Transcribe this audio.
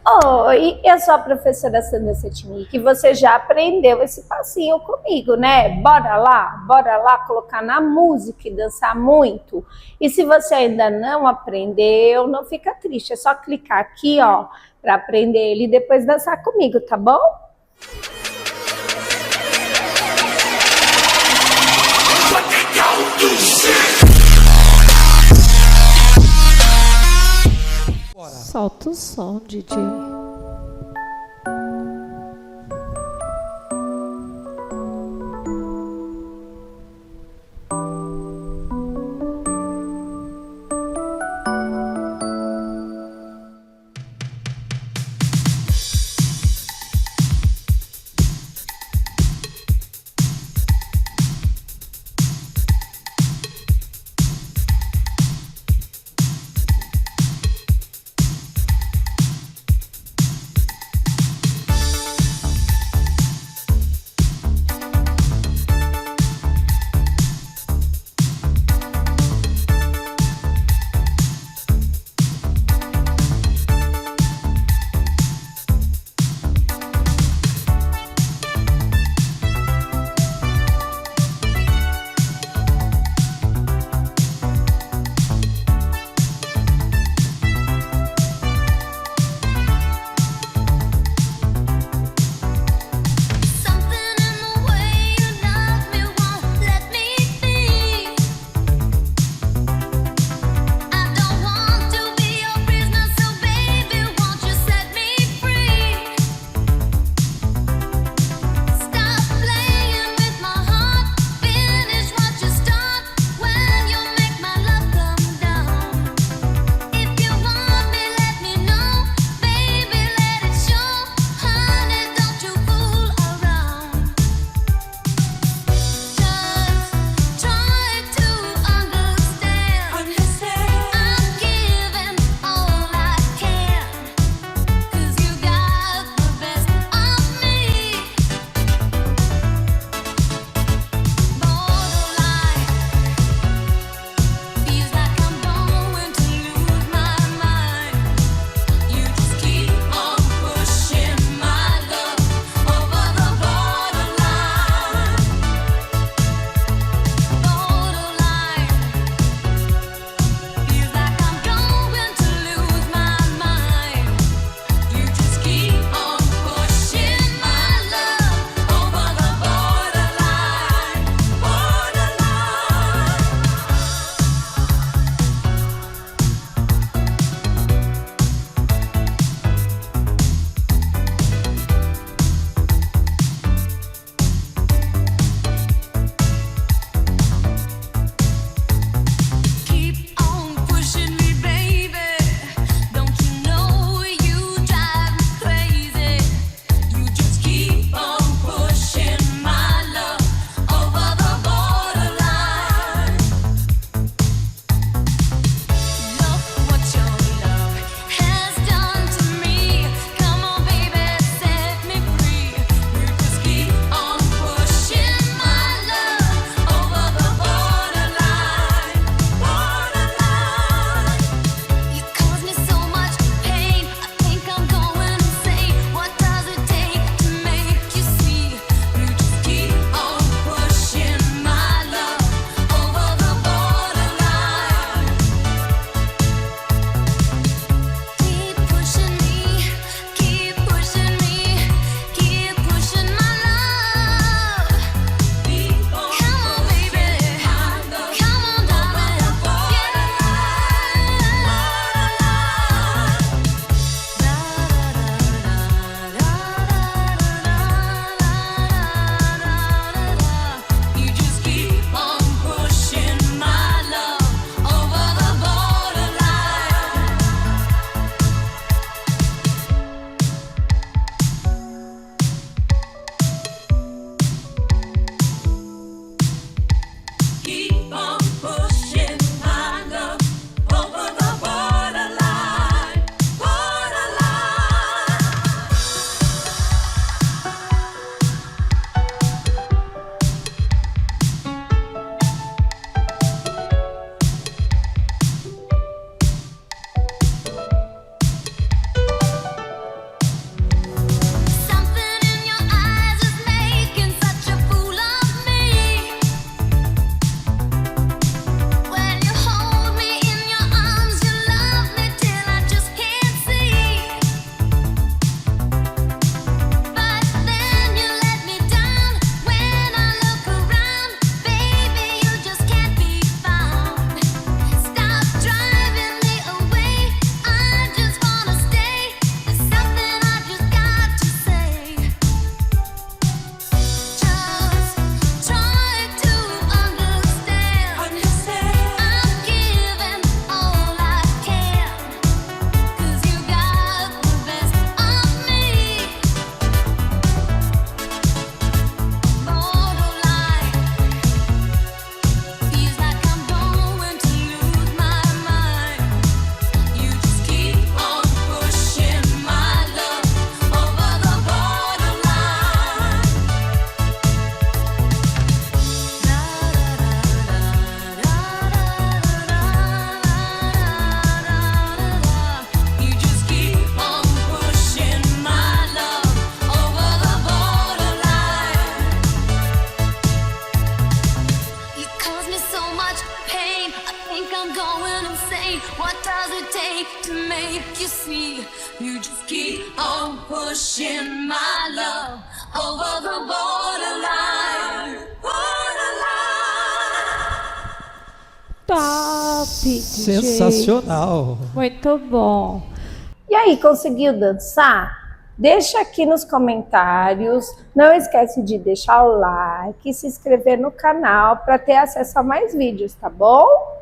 Oi, eu sou a professora Sandra Setmik e você já aprendeu esse passinho comigo, né? Bora lá colocar na música e dançar muito. E se você ainda não aprendeu, não fica triste, é só clicar aqui, ó, para aprender ele e depois dançar comigo, tá bom? Solta o som, DJ. You just keep on pushing my love over the borderline. Top, DJ. Sensacional. Muito bom. E aí, conseguiu dançar? Deixa aqui nos comentários. Não esquece de deixar o like e se inscrever no canal para ter acesso a mais vídeos, tá bom?